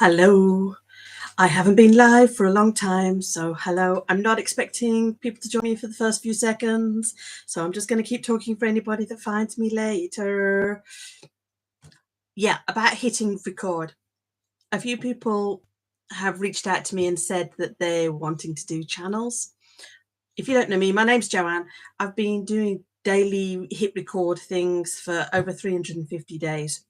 Hello. I haven't been live for a long time, so hello. I'm not expecting people to join me for the first few seconds, so I'm just going to keep talking for anybody that finds me later. Yeah, about hitting record. A few people have reached out to me and said that they're wanting to do channels. If you don't know me, my name's Joanne. I've been doing daily hit record things for over 350 days.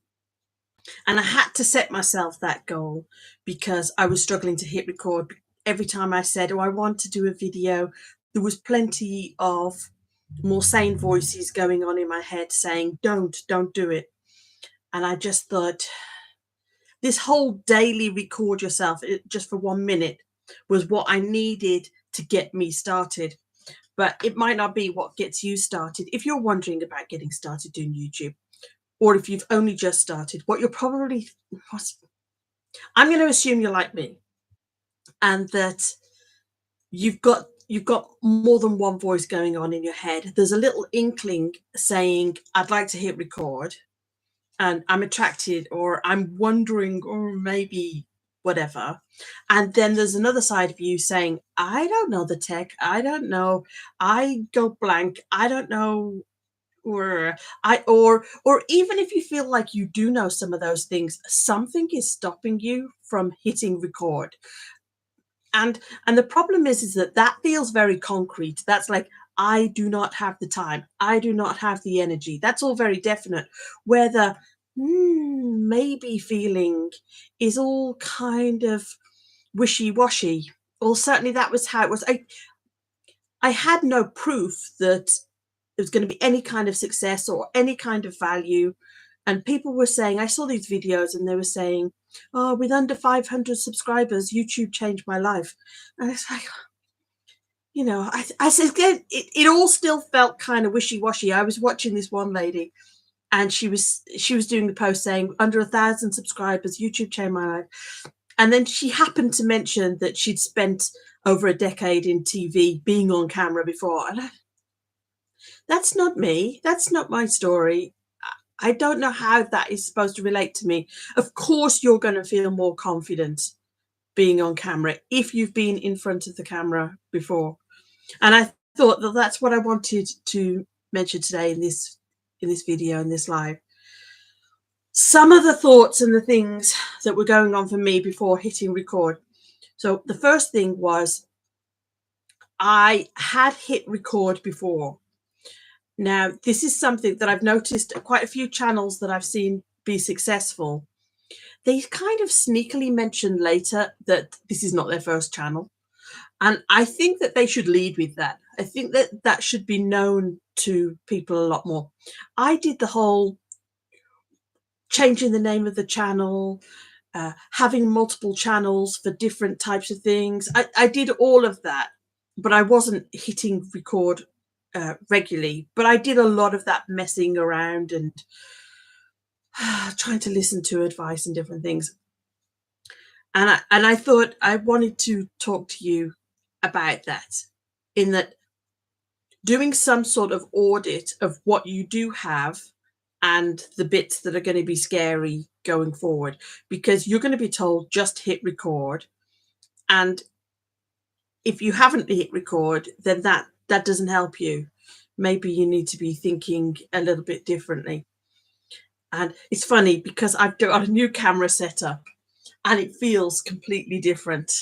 And I had to set myself that goal because I was struggling to hit record. Every time I said, oh, I want to do a video, there was plenty of more sane voices going on in my head saying, don't do it. And I just thought, this whole daily record yourself just for 1 minute was what I needed to get me started. But it might not be what gets you started. If you're wondering about getting started doing YouTube, or if you've only just started, what you're probably, I'm going to assume you're like me, and that you've got more than one voice going on in your head. There's a little inkling saying, I'd like to hit record, and I'm attracted, or I'm wondering, or maybe whatever. And then there's another side of you saying, I don't know the tech. I don't know. I go blank. I don't know. Or even if you feel like you do know some of those things, something is stopping you from hitting record. And the problem is that feels very concrete. That's like, I do not have the time, I do not have the energy. That's all very definite. Where the maybe feeling is all kind of wishy-washy. Well, certainly that was how it was. I had no proof that there was going to be any kind of success or any kind of value. And people were saying, I saw these videos and they were saying, oh, with under 500 subscribers, YouTube changed my life. And it's like, I said, it all still felt kind of wishy-washy. I was watching this one lady and she was doing the post saying, under 1,000 subscribers, YouTube changed my life. And then she happened to mention that she'd spent over a decade in TV being on camera before. And that's not me. That's not my story. I don't know how that is supposed to relate to me. Of course, you're going to feel more confident being on camera if you've been in front of the camera before. And I thought that that's what I wanted to mention today in this video, in this live. Some of the thoughts and the things that were going on for me before hitting record. So the first thing was, I had hit record before. Now, this is something that I've noticed quite a few channels that I've seen be successful. They kind of sneakily mention later that this is not their first channel. And I think that they should lead with that. I think that that should be known to people a lot more. I did the whole changing the name of the channel, having multiple channels for different types of things. I did all of that, but I wasn't hitting record regularly. But I did a lot of that messing around and trying to listen to advice and different things. And I thought I wanted to talk to you about that, in that doing some sort of audit of what you do have and the bits that are going to be scary going forward, because you're going to be told just hit record. And if you haven't hit record, then that doesn't help you. Maybe you need to be thinking a little bit differently. And it's funny because I've got a new camera set up and it feels completely different.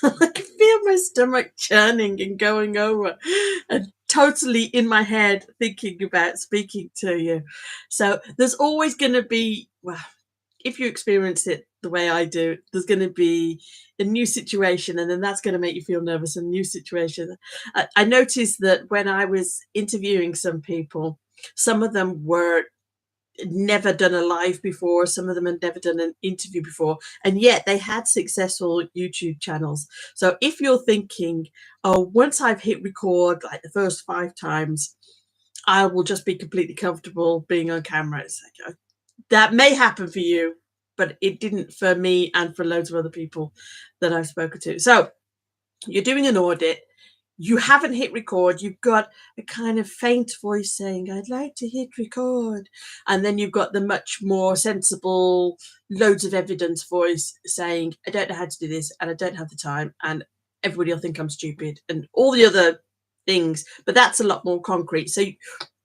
I can feel my stomach churning and going over and totally in my head thinking about speaking to you. So there's always going to be, well, if you experience it the way I do, there's going to be a new situation, and then that's going to make you feel nervous. A new situation. I noticed that when I was interviewing some people, some of them were never done a live before, some of them had never done an interview before, and yet they had successful YouTube channels. So if you're thinking, oh, once I've hit record like the first 5 times, I will just be completely comfortable being on camera, it's like, that may happen for you, but it didn't for me and for loads of other people that I've spoken to. So you're doing an audit. you haven't hit record, you've got a kind of faint voice saying, I'd like to hit record. And then you've got the much more sensible, loads of evidence voice saying, I don't know how to do this and I don't have the time and everybody will think I'm stupid and all the other things. But that's a lot more concrete. So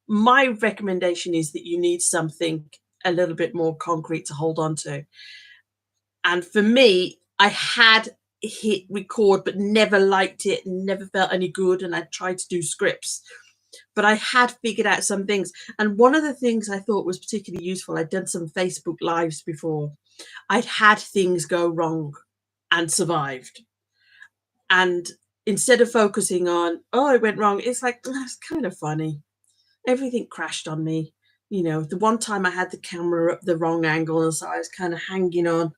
my recommendation is that you need something a little bit more concrete to hold on to. And for me, I had hit record, but never liked it, never felt any good. And I tried to do scripts, but I had figured out some things. And one of the things I thought was particularly useful, I'd done some Facebook Lives before. I'd had things go wrong and survived. And instead of focusing on, oh, it went wrong, it's like, that's kind of funny. Everything crashed on me. You know, the one time I had the camera up the wrong angle, and so I was kind of hanging on.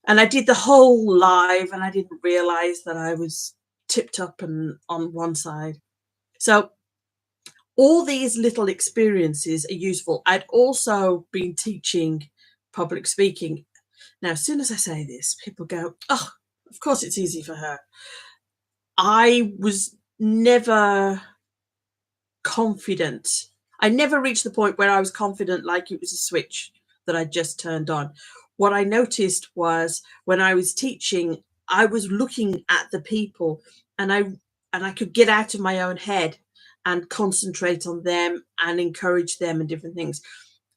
And I did the whole live and I didn't realize that I was tipped up and on one side. So all these little experiences are useful. I'd also been teaching public speaking. Now, as soon as I say this, people go, oh, of course it's easy for her. I was never confident. I never reached the point where I was confident like it was a switch that I just turned on. What I noticed was when I was teaching, I was looking at the people and I could get out of my own head and concentrate on them and encourage them and different things.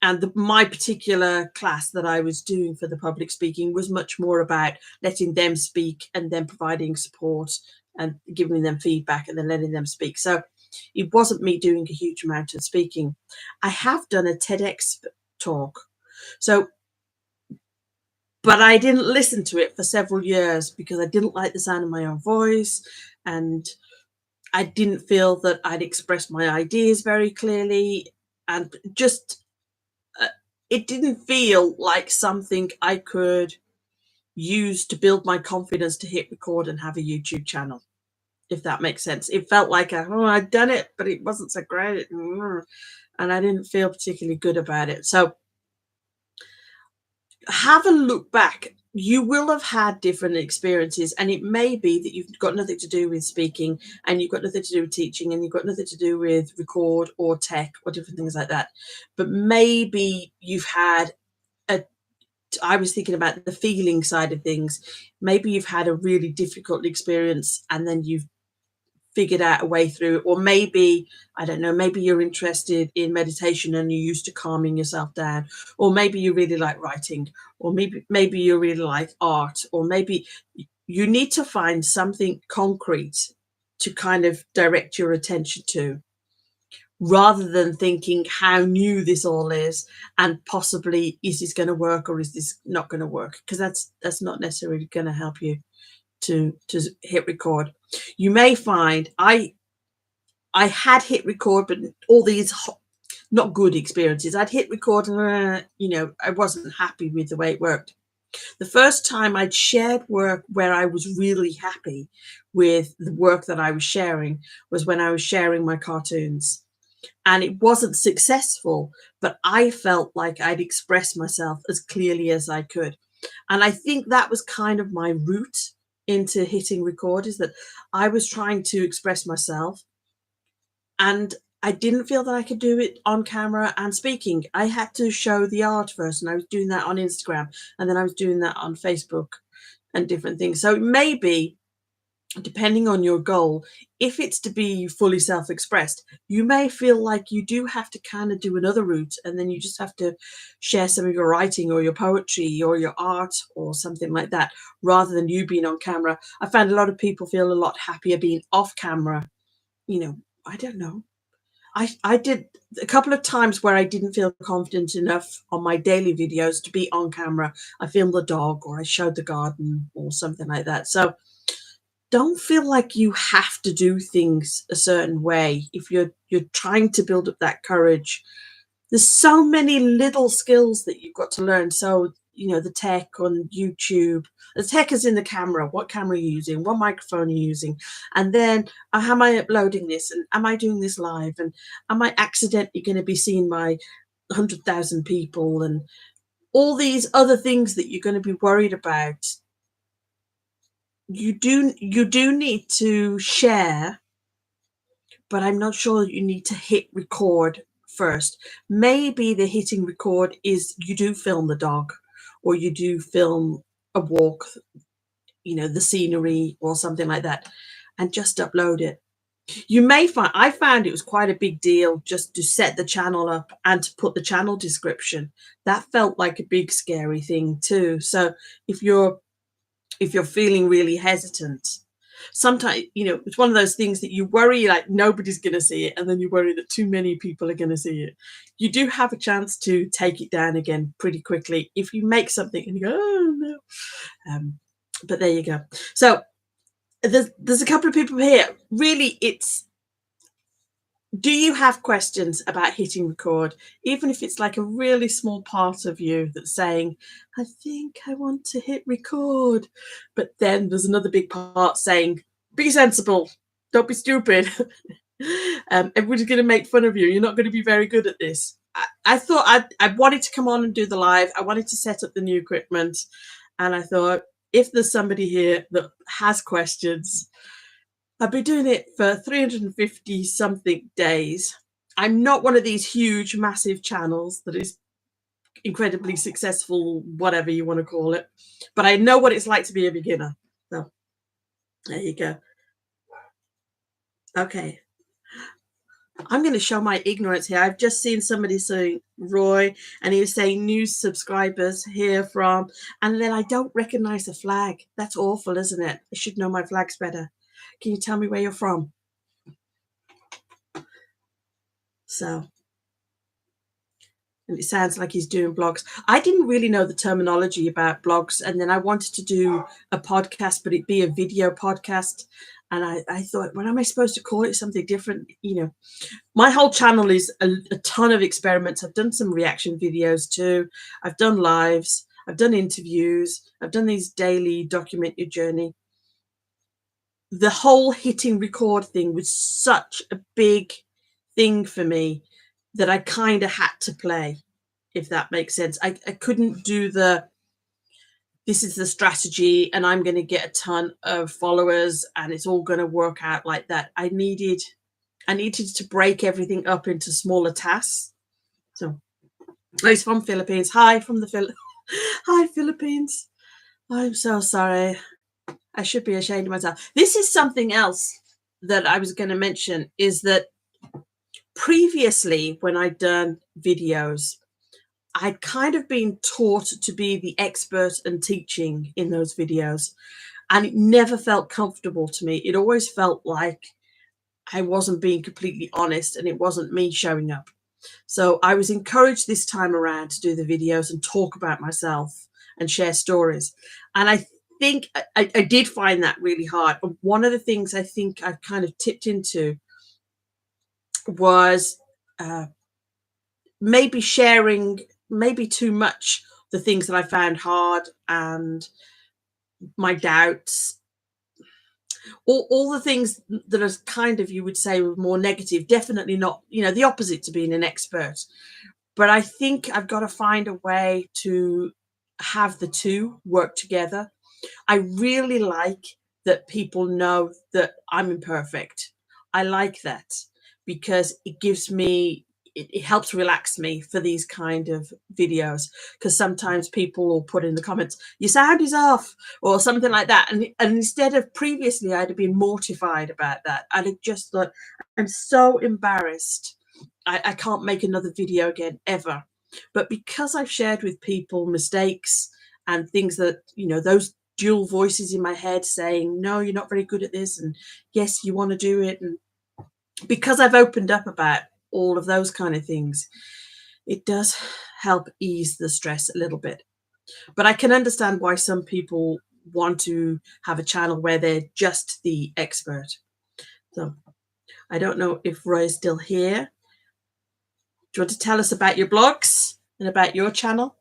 And my particular class that I was doing for the public speaking was much more about letting them speak and then providing support and giving them feedback and then letting them speak. So it wasn't me doing a huge amount of speaking. I have done a TEDx talk. So, but I didn't listen to it for several years because I didn't like the sound of my own voice and I didn't feel that I'd expressed my ideas very clearly and just it didn't feel like something I could use to build my confidence to hit record and have a YouTube channel, if that makes sense. It felt like, I'd done it, but it wasn't so great. And I didn't feel particularly good about it. So have a look back. You will have had different experiences, and it may be that you've got nothing to do with speaking and you've got nothing to do with teaching and you've got nothing to do with record or tech or different things like that. But maybe you've had I was thinking about the feeling side of things. Maybe you've had a really difficult experience and then you've figured out a way through it. Or maybe, I don't know, maybe you're interested in meditation and you're used to calming yourself down. Or maybe you really like writing. Or maybe you really like art. Or maybe you need to find something concrete to kind of direct your attention to, rather than thinking how new this all is and possibly is this going to work or is this not going to work, because that's not necessarily going to help you to hit record. You may find I had hit record, but all these not good experiences. I'd hit record and I wasn't happy with the way it worked. The first time I'd shared work where I was really happy with the work that I was sharing was when I was sharing my cartoons. And it wasn't successful, but I felt like I'd expressed myself as clearly as I could. And I think that was kind of my route into hitting record, is that I was trying to express myself and I didn't feel that I could do it on camera and speaking. I had to show the art first, and I was doing that on Instagram, and then I was doing that on Facebook and different things. So maybe, depending on your goal, if it's to be fully self-expressed, you may feel like you do have to kind of do another route, and then you just have to share some of your writing or your poetry or your art or something like that, rather than you being on camera. I found a lot of people feel a lot happier being off camera. I don't know. I did a couple of times where I didn't feel confident enough on my daily videos to be on camera. I filmed the dog or I showed the garden or something like that. So don't feel like you have to do things a certain way if you're trying to build up that courage. There's so many little skills that you've got to learn. So, the tech on YouTube, the tech is in the camera. What camera are you using? What microphone are you using? And then how am I uploading this? And am I doing this live? And am I accidentally going to be seen by 100,000 people? And all these other things that you're going to be worried about. You do need to share but I'm not sure you need to hit record first. Maybe the hitting record is you do film the dog, or you do film a walk, the scenery or something like that, and just upload it. You may find, I found it was quite a big deal just to set the channel up and to put the channel description. That felt like a big scary thing too. So if you're feeling really hesitant, sometimes, it's one of those things that you worry like nobody's going to see it, and then you worry that too many people are going to see it. You do have a chance to take it down again pretty quickly if you make something and you go, oh no. But there you go. So there's a couple of people here. Really, it's, do you have questions about hitting record? Even if it's like a really small part of you that's saying, I think I want to hit record. But then there's another big part saying, be sensible, don't be stupid. Everybody's going to make fun of you. You're not going to be very good at this. I thought I wanted to come on and do the live. I wanted to set up the new equipment. And I thought, if there's somebody here that has questions, I've been doing it for 350 something days. I'm not one of these huge, massive channels that is incredibly successful, whatever you want to call it. But I know what it's like to be a beginner. So there you go. Okay. I'm going to show my ignorance here. I've just seen somebody saying Roy, and he was saying new subscribers here from, and then I don't recognize the flag. That's awful, isn't it? I should know my flags better. Can you tell me where you're from? So, and it sounds like he's doing blogs. I didn't really know the terminology about blogs, and then I wanted to do a podcast, but it'd be a video podcast. And I thought, what am I supposed to call it? Something different, My whole channel is a ton of experiments. I've done some reaction videos too. I've done lives. I've done interviews. I've done these daily document your journey. The whole hitting record thing was such a big thing for me that I kind of had to play, if that makes sense. I couldn't do this is the strategy and I'm going to get a ton of followers and it's all going to work out like that. I needed to break everything up into smaller tasks. So he's from Philippines. Hi from the Hi Philippines. I'm so sorry. I should be ashamed of myself. This is something else that I was going to mention, is that previously when I'd done videos, I'd kind of been taught to be the expert and teaching in those videos, and it never felt comfortable to me. It always felt like I wasn't being completely honest and it wasn't me showing up. So I was encouraged this time around to do the videos and talk about myself and share stories. And I think I did find that really hard. And one of the things I think I've kind of tipped into was maybe sharing maybe too much the things that I found hard and my doubts, all the things that are kind of, you would say, were more negative. Definitely not, the opposite to being an expert. But I think I've got to find a way to have the two work together. I really like that people know that I'm imperfect. I like that because it gives me, it helps relax me for these kind of videos, because sometimes people will put in the comments, your sound is off or something like that. And instead of previously, I'd have been mortified about that. I'd have just thought, I'm so embarrassed. I can't make another video again, ever. But because I've shared with people mistakes and things that, those dual voices in my head saying, no, you're not very good at this, and yes, you want to do it. And because I've opened up about all of those kind of things, it does help ease the stress a little bit. But I can understand why some people want to have a channel where they're just the expert. So I don't know if Roy is still here. Do you want to tell us about your blogs and about your channel?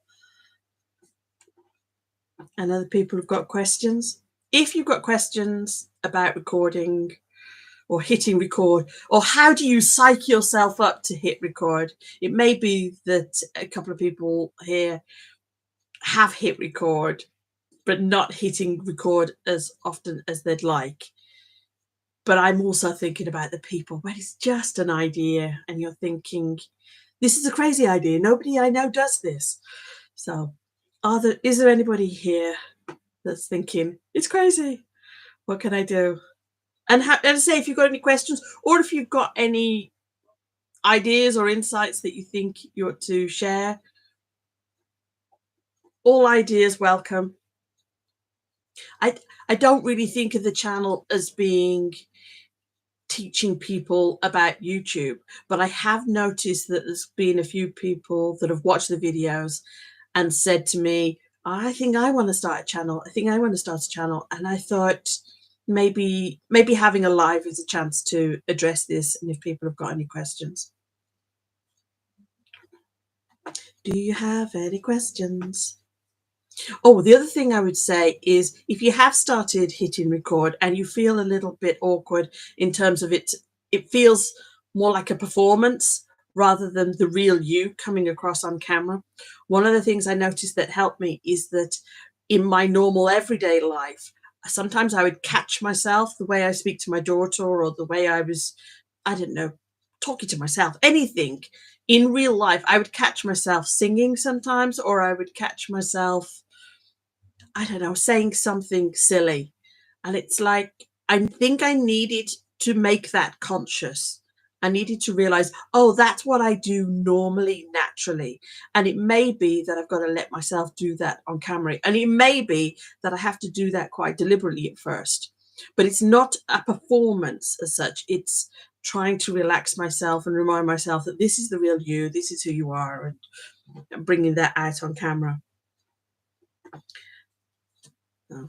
And other people have got questions. If you've got questions about recording or hitting record, or how do you psych yourself up to hit record? It may be that a couple of people here have hit record, but not hitting record as often as they'd like. But I'm also thinking about the people when it's just an idea and you're thinking, this is a crazy idea. Nobody I know does this. So is there anybody here that's thinking, it's crazy? What can I do? And as I say, if you've got any questions or if you've got any ideas or insights that you think you ought to share, all ideas welcome. I don't really think of the channel as being teaching people about YouTube, but I have noticed that there's been a few people that have watched the videos and said to me, I think I want to start a channel. I think I want to start a channel. And I thought maybe having a live is a chance to address this. And if people have got any questions. Do you have any questions? Oh, the other thing I would say is if you have started hitting record and you feel a little bit awkward in terms of it feels more like a performance rather than the real you coming across on camera. One of the things I noticed that helped me is that in my normal everyday life, sometimes I would catch myself, the way I speak to my daughter or the way I was, I don't know, talking to myself, anything. In real life, I would catch myself singing sometimes, or I would catch myself, I don't know, saying something silly. And it's like, I think I needed to make that conscious. I needed to realize, oh, that's what I do normally, naturally. And it may be that I've got to let myself do that on camera. And it may be that I have to do that quite deliberately at first. But it's not a performance as such. It's trying to relax myself and remind myself that this is the real you, this is who you are, and bringing that out on camera.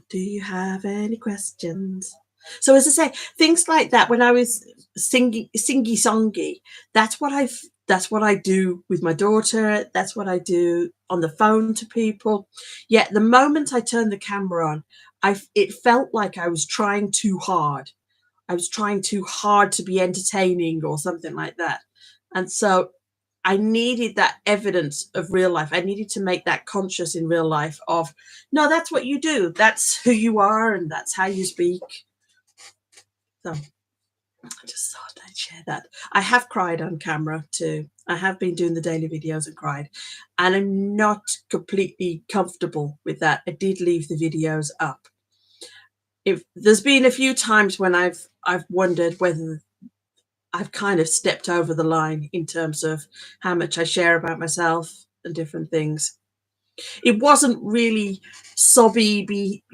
Do you have any questions? So as I say, things like that, when I was singy songy, that's what I do with my daughter. That's what I do on the phone to people. Yet the moment I turned the camera on, it felt like I was trying too hard. I was trying too hard to be entertaining or something like that. And so I needed that evidence of real life. I needed to make that conscious in real life of, no, that's what you do. That's who you are and that's how you speak. So I just thought I'd share that. I have cried on camera too. I have been doing the daily videos and cried. And I'm not completely comfortable with that. I did leave the videos up. If there's been a few times when I've wondered whether I've kind of stepped over the line in terms of how much I share about myself and different things. It wasn't really sobby,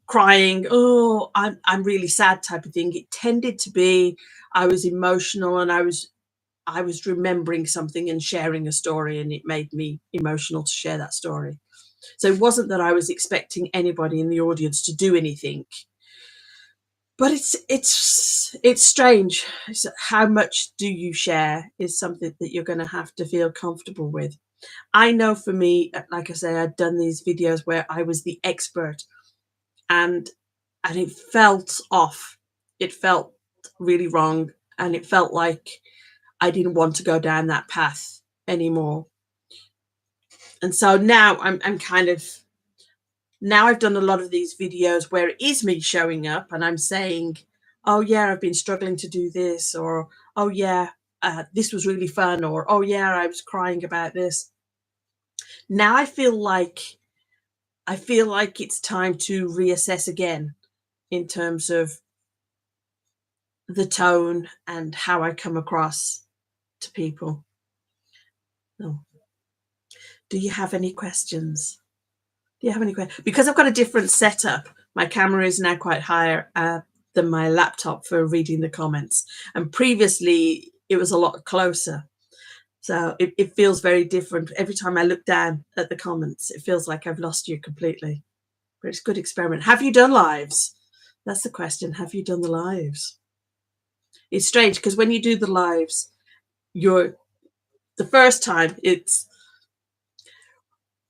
crying, oh, I'm really sad type of thing. It tended to be I was emotional and I was remembering something and sharing a story, and it made me emotional to share that story. So it wasn't that I was expecting anybody in the audience to do anything. But it's strange. How much do you share is something that you're going to have to feel comfortable with. I know for me, like I say, I'd done these videos where I was the expert, and it felt off. It felt really wrong, and it felt like I didn't want to go down that path anymore. And so now I'm kind of, now I've done a lot of these videos where it is me showing up and I'm saying, oh yeah, I've been struggling to do this, or oh yeah, this was really fun, or oh yeah, I was crying about this. Now I feel like it's time to reassess again in terms of the tone and how I come across to people. No. Do you have any questions? Do you have any questions? Because I've got a different setup. My camera is now quite higher than my laptop for reading the comments. And previously it was a lot closer. So it feels very different. Every time I look down at the comments, it feels like I've lost you completely. But it's a good experiment. Have you done lives? That's the question. Have you done the lives? It's strange because when you do the lives, the first time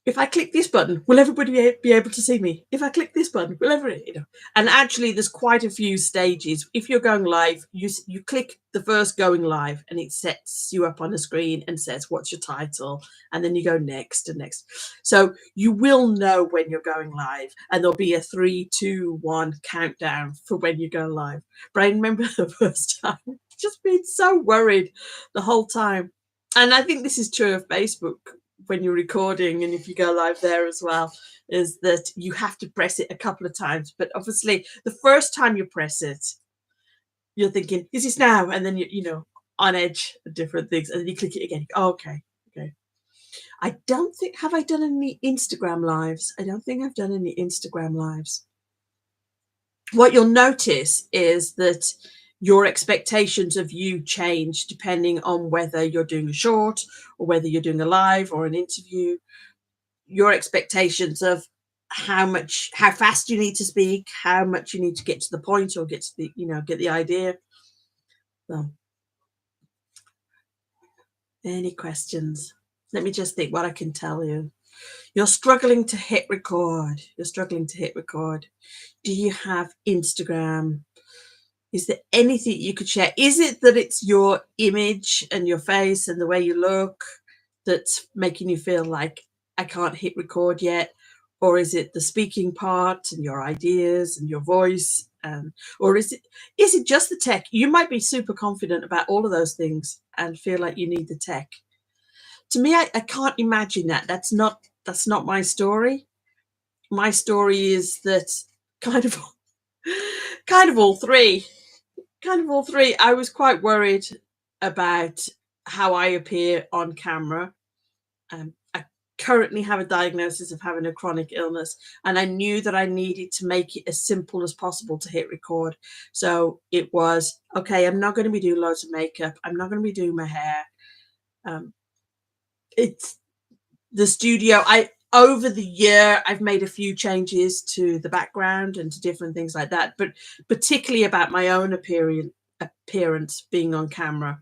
if I click this button, will everybody be able to see me? If I click this button, will everybody, And actually, there's quite a few stages. If you're going live, you click the first going live, and it sets you up on a screen and says, "What's your title?" And then you go next and next. So you will know when you're going live, and there'll be a 3, 2, 1 countdown for when you go live. But I remember the first time, just being so worried the whole time. And I think this is true of Facebook when you're recording, and if you go live there as well, is that you have to press it a couple of times. But obviously, the first time you press it, you're thinking, "Is this now?" And then you on edge of different things, and then you click it again. Oh, okay. I don't think have I done any Instagram lives. I don't think I've done any Instagram lives. What you'll notice is that your expectations of you change depending on whether you're doing a short or whether you're doing a live or an interview. Your expectations of how fast you need to speak, how much you need to get to the point or get to the, get the idea. So, any questions? Let me just think what I can tell you. You're struggling to hit record. Do you have Instagram? Is there anything you could share? Is it that it's your image and your face and the way you look that's making you feel like I can't hit record yet? Or is it the speaking part and your ideas and your voice? Or is it just the tech? You might be super confident about all of those things and feel like you need the tech. To me, I can't imagine that. That's not my story. My story is that kind of all three. I was quite worried about how I appear on camera. I currently have a diagnosis of having a chronic illness, and I knew that I needed to make it as simple as possible to hit record. So it was, okay, I'm not going to be doing loads of makeup. I'm not going to be doing my hair. It's the studio. Over the year, I've made a few changes to the background and to different things like that, but particularly about my own appearance being on camera.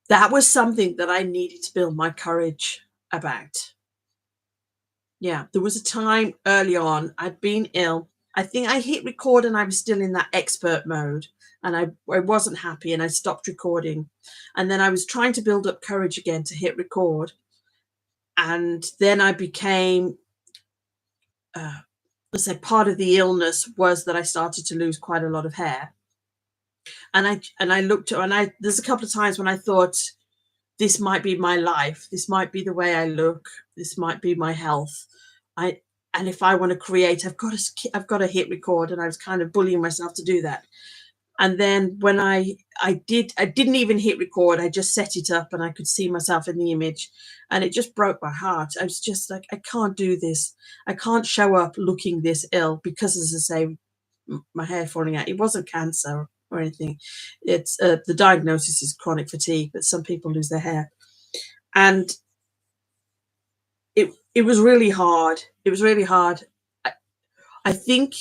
That was something that I needed to build my courage about. Yeah, there was a time early on, I'd been ill. I think I hit record and I was still in that expert mode, and I wasn't happy, and I stopped recording. And then I was trying to build up courage again to hit record. And then I became, let's say, part of the illness was that I started to lose quite a lot of hair. And I looked, and there's a couple of times when I thought, this might be my life. This might be the way I look. This might be my health. And if I want to create, I've got to hit record. And I was kind of bullying myself to do that. And then when I didn't even hit record. I just set it up, and I could see myself in the image, and it just broke my heart. I was just like, I can't do this. I can't show up looking this ill because, as I say, my hair falling out. It wasn't cancer or anything. It's the diagnosis is chronic fatigue, but some people lose their hair, and it was really hard. It was really hard. I think,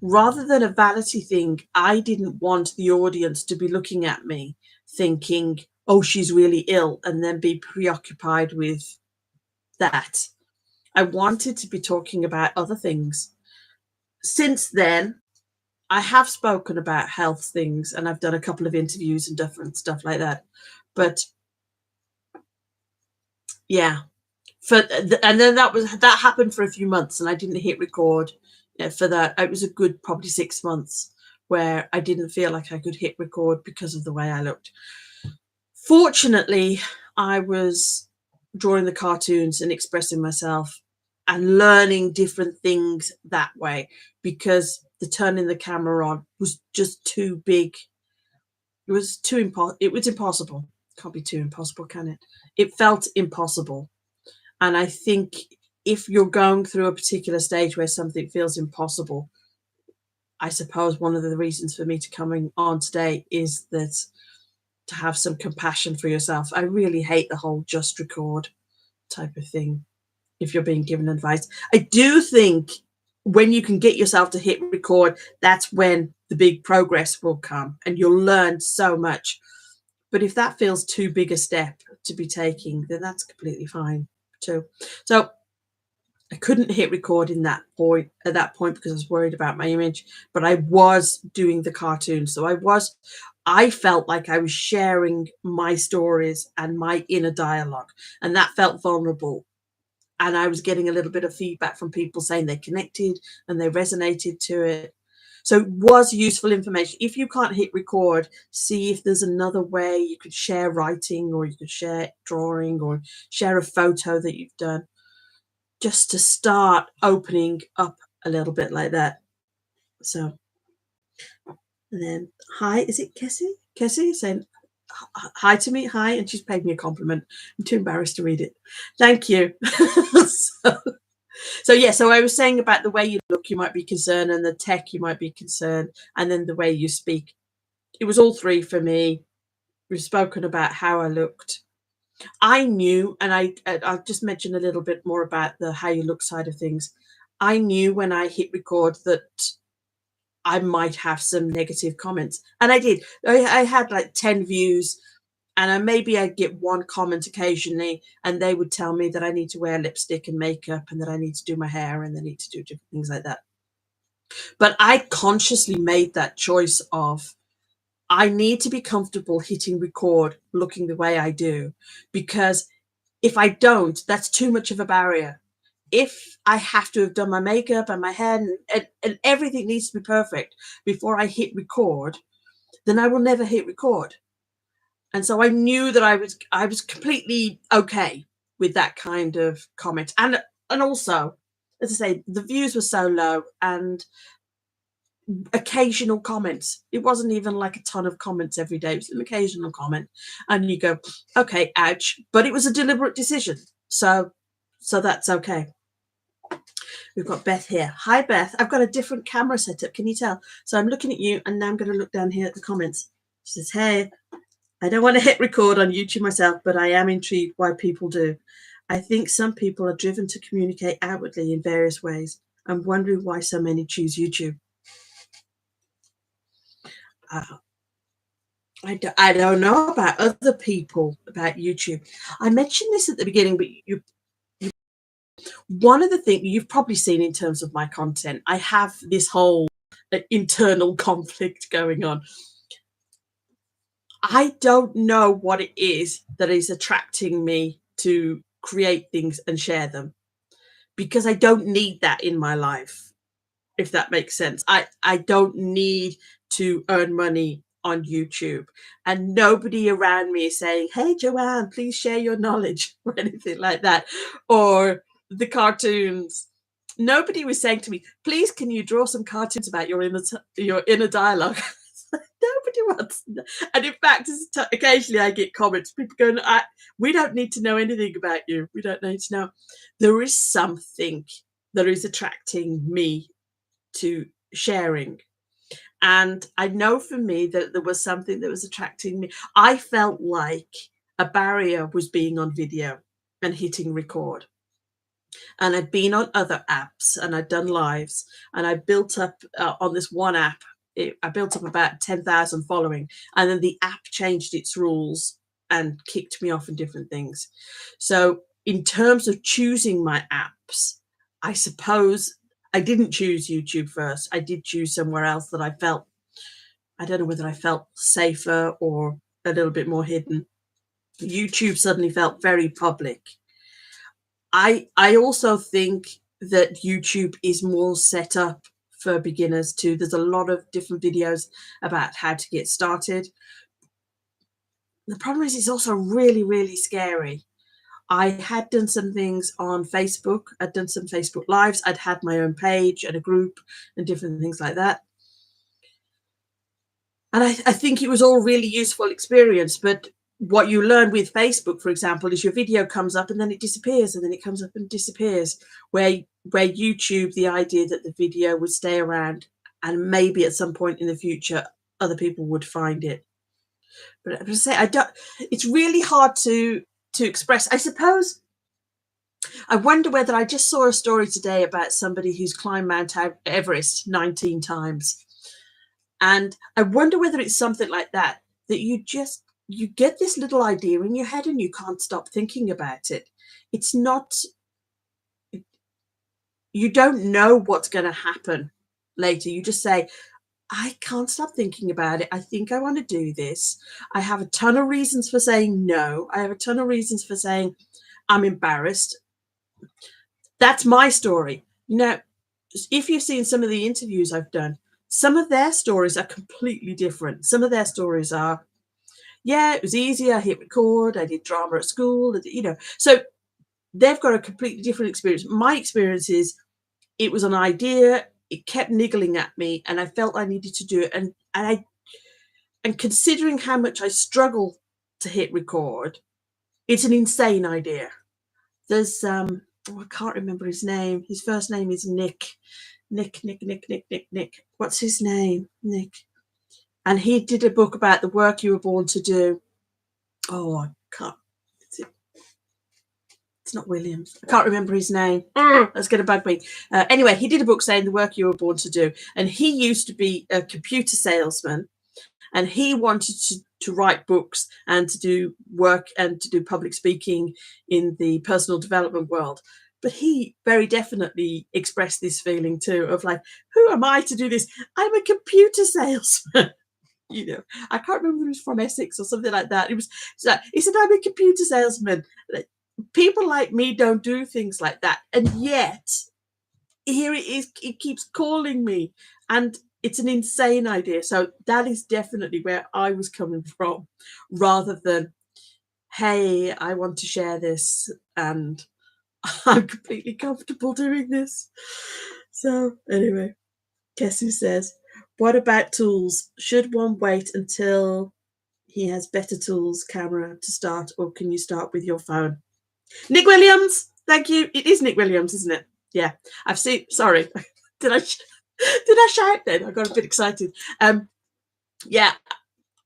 rather than a vanity thing, I didn't want the audience to be looking at me thinking, "Oh, she's really ill," and then be preoccupied with that. I wanted to be talking about other things. Since then, I have spoken about health things, and I've done a couple of interviews and different stuff like that. But yeah, and then that happened for a few months, and I didn't hit record for that. It was a good probably 6 months where I didn't feel like I could hit record because of the way I looked. Fortunately, I was drawing the cartoons and expressing myself and learning different things that way, because the turning the camera on was just too big. It was impossible. Can't be too impossible, can it? It felt impossible. And I think if you're going through a particular stage where something feels impossible, I suppose one of the reasons for me to coming on today is that to have some compassion for yourself. I really hate the whole just record type of thing if you're being given advice. I do think when you can get yourself to hit record, that's when the big progress will come and you'll learn so much. But if that feels too big a step to be taking, then that's completely fine. too. So I couldn't hit record at that point because I was worried about my image, but I was doing the cartoon. So I felt like I was sharing my stories and my inner dialogue, and that felt vulnerable. And I was getting a little bit of feedback from people saying they connected and they resonated to it. So it was useful information. If you can't hit record, see if there's another way you could share writing, or you could share drawing, or share a photo that you've done, just to start opening up a little bit like that. So, and then, hi, is it Kessie? Kessie saying hi to me, hi, and she's paid me a compliment. I'm too embarrassed to read it. Thank you. So I was saying about the way you look, you might be concerned, and the tech, you might be concerned, and then the way you speak. It was all three for me. We've spoken about how I looked. I knew, and I'll just mention a little bit more about the how you look side of things. I knew when I hit record that I might have some negative comments, and I did. I had like 10 views, and maybe I'd get one comment occasionally, and they would tell me that I need to wear lipstick and makeup, and that I need to do my hair, and I need to do different things like that. But I consciously made that choice of, I need to be comfortable hitting record looking the way I do, because if I don't, that's too much of a barrier. If I have to have done my makeup and my hair and everything needs to be perfect before I hit record, then I will never hit record. And so I knew that I was completely okay with that kind of comment. And also, as I say, the views were so low, and occasional comments. It wasn't even like a ton of comments every day. It was an occasional comment, and you go, okay, ouch. But it was a deliberate decision. So that's okay. We've got Beth here. Hi, Beth. I've got a different camera setup. Can you tell? So I'm looking at you, and now I'm going to look down here at the comments. She says, hey, I don't want to hit record on YouTube myself, but I am intrigued why people do. I think some people are driven to communicate outwardly in various ways. I'm wondering why so many choose YouTube. I don't know about other people about YouTube. I mentioned this at the beginning, but one of the things you've probably seen in terms of my content, I have this whole internal conflict going on. I don't know what it is that is attracting me to create things and share them, because I don't need that in my life, if that makes sense. I don't need to earn money on YouTube, and nobody around me is saying, hey, Joanne, please share your knowledge or anything like that. Or the cartoons. Nobody was saying to me, please, can you draw some cartoons about your inner dialogue? Nobody wants. And in fact, occasionally I get comments, people going, we don't need to know anything about you. We don't need to know. There is something that is attracting me to sharing. And I know for me that there was something that was attracting me. I felt like a barrier was being on video and hitting record. And I'd been on other apps, and I'd done lives, and I built up on this one app. I built up about 10,000 following, and then the app changed its rules and kicked me off in different things. So in terms of choosing my apps, I suppose I didn't choose YouTube first. I did choose somewhere else that I felt, I don't know whether I felt safer or a little bit more hidden. YouTube suddenly felt very public. I also think that YouTube is more set up for beginners too. There's a lot of different videos about how to get started. The problem is it's also really, really scary. I had done some things on Facebook. I'd done some Facebook Lives. I'd had my own page and a group and different things like that. And I think it was all really useful experience. But what you learn with Facebook, for example, is your video comes up and then it disappears, and then it comes up and disappears. Where YouTube, the idea that the video would stay around, and maybe at some point in the future, other people would find it. But I say, I don't. It's really hard to express. I suppose. I wonder whether, I just saw a story today about somebody who's climbed Mount Everest 19 times. And I wonder whether it's something like that, that you get this little idea in your head and you can't stop thinking about it. it's not, you don't know what's going to happen later. You just say, I can't stop thinking about it. I think I want to do this. I have a ton of reasons for saying no. I have a ton of reasons for saying I'm embarrassed. That's my story. You know, if you've seen some of the interviews I've done, some of their stories are completely different. Some of their stories are, yeah, it was easy. I hit record. I did drama at school, you know. So they've got a completely different experience. My experience is it was an idea. It kept niggling at me, and I felt I needed to do it. And considering how much I struggle to hit record, it's an insane idea. There's I can't remember his name. His first name is Nick. Nick. What's his name? Nick. And he did a book about the work you were born to do. Oh, I can't. It's not Williams. I can't remember his name. That's going to bug me. Anyway, he did a book saying the work you were born to do. And he used to be a computer salesman. And he wanted to write books and to do work and to do public speaking in the personal development world. But he very definitely expressed this feeling too of like, who am I to do this? I'm a computer salesman. You know, I can't remember if it was from Essex or something like that. He said, I'm a computer salesman. People like me don't do things like that. And yet, here it is, it keeps calling me. And it's an insane idea. So that is definitely where I was coming from, rather than, hey, I want to share this and I'm completely comfortable doing this. So anyway, guess who says, what about tools? Should one wait until he has better tools, camera to start, or can you start with your phone? Nick Williams, thank you. It is Nick Williams, isn't it? Yeah, I've seen. Sorry, did I shout then? I got a bit excited. Yeah,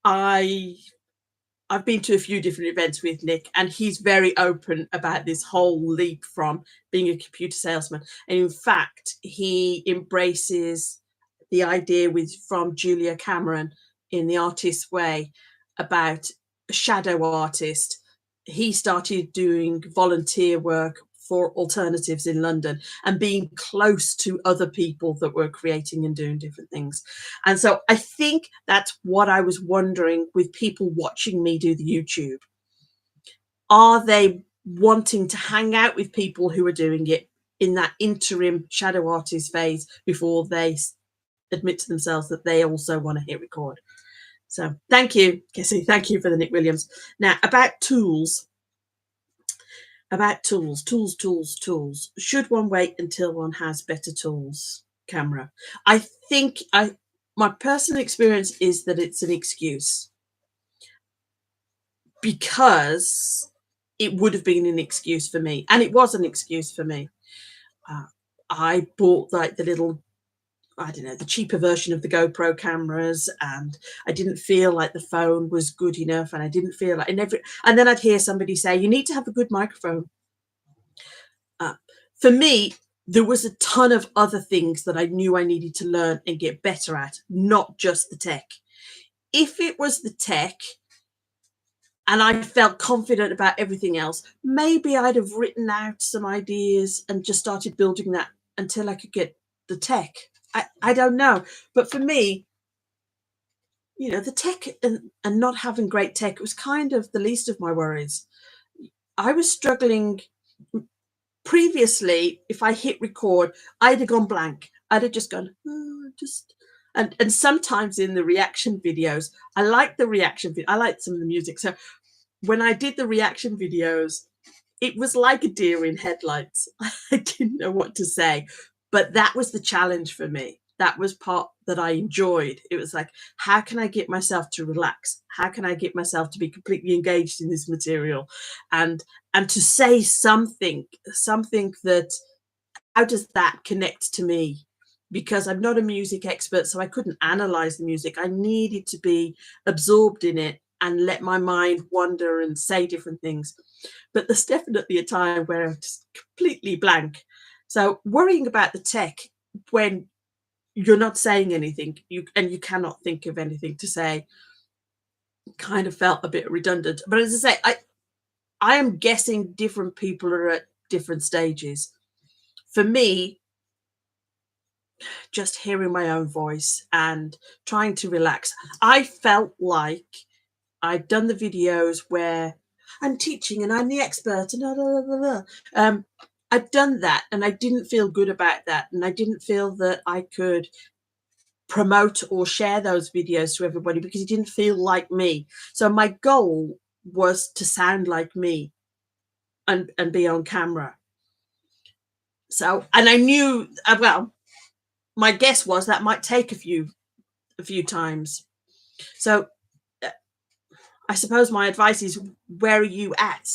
I've been to a few different events with Nick, and he's very open about this whole leap from being a computer salesman. And in fact, he embraces the idea from Julia Cameron in The Artist's Way about a shadow artist. He started doing volunteer work for alternatives in London and being close to other people that were creating and doing different things. And so I think that's what I was wondering with people watching me do the YouTube. Are they wanting to hang out with people who are doing it in that interim shadow artist phase before they admit to themselves that they also want to hit record? So thank you, Cassie. Thank you for the Nick Williams. Now, about tools. Tools. Should one wait until one has better tools? Camera. I think my personal experience is that it's an excuse, because it would have been an excuse for me, and it was an excuse for me. I bought like the little, I don't know, the cheaper version of the GoPro cameras, and I didn't feel like the phone was good enough, and I didn't feel like, and then I'd hear somebody say, you need to have a good microphone. For me, there was a ton of other things that I knew I needed to learn and get better at, not just the tech. If it was the tech and I felt confident about everything else, maybe I'd have written out some ideas and just started building that until I could get the tech. I don't know. But for me, you know, the tech and not having great tech was kind of the least of my worries. I was struggling previously. If I hit record, I'd have gone blank. I'd have just gone, and sometimes in the reaction videos, I like the reaction video. I like some of the music. So when I did the reaction videos, it was like a deer in headlights. I didn't know what to say, but that was the challenge for me. That was part that I enjoyed. It was like, how can I get myself to relax? How can I get myself to be completely engaged in this material? And to say something that, how does that connect to me? Because I'm not a music expert, so I couldn't analyze the music. I needed to be absorbed in it and let my mind wander and say different things. But there's definitely a time where I'm just completely blank. So worrying about the tech when you're not saying anything, you cannot think of anything to say, kind of felt a bit redundant. But as I say, I am guessing different people are at different stages. For me, just hearing my own voice and trying to relax, I felt like I'd done the videos where I'm teaching and I'm the expert and I'd done that and I didn't feel good about that, and I didn't feel that I could promote or share those videos to everybody because it didn't feel like me. So my goal was to sound like me and be on camera. So, and I knew, well, my guess was that might take a few times. So I suppose my advice is, where are you at?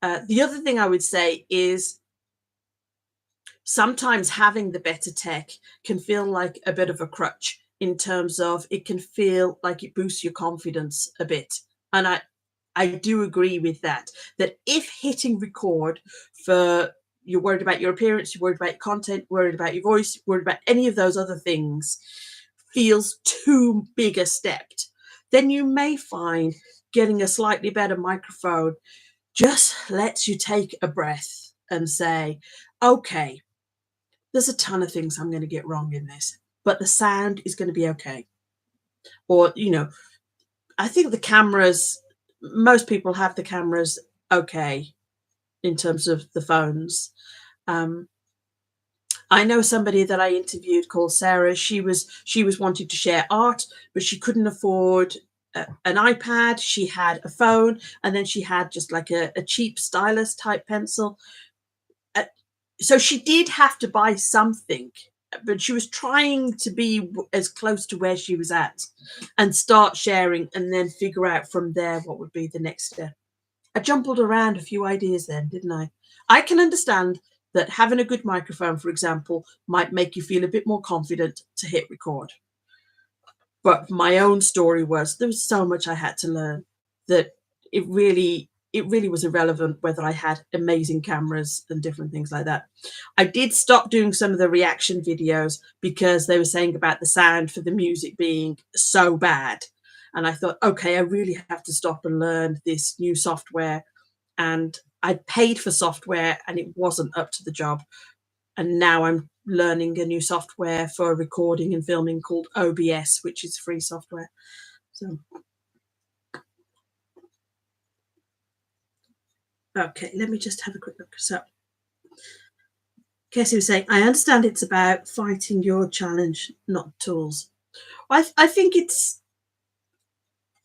The other thing I would say is, sometimes having the better tech can feel like a bit of a crutch, in terms of it can feel like it boosts your confidence a bit. And I do agree with that, that if hitting record for, you're worried about your appearance, you're worried about your content, worried about your voice, worried about any of those other things, feels too big a step, then you may find getting a slightly better microphone just lets you take a breath and say, okay, there's a ton of things I'm going to get wrong in this, but the sound is going to be okay. Or, I think the cameras, most people have the cameras okay in terms of the phones. I know somebody that I interviewed called Sarah. She was wanting to share art, but she couldn't afford an iPad. She had a phone, and then she had just like a cheap stylus type pencil. So she did have to buy something, but she was trying to be as close to where she was at and start sharing, and then figure out from there what would be the next step. I jumbled around a few ideas then, didn't I? I can understand that having a good microphone, for example, might make you feel a bit more confident to hit record. But my own story was, there was so much I had to learn that it really was irrelevant whether I had amazing cameras and different things like that. I did stop doing some of the reaction videos because they were saying about the sound for the music being so bad. And I thought, okay, I really have to stop and learn this new software. And I paid for software and it wasn't up to the job. And now I'm learning a new software for recording and filming called OBS, which is free software. So, okay, let me just have a quick look. So, Casey was saying, I understand it's about fighting your challenge, not tools. I think it's,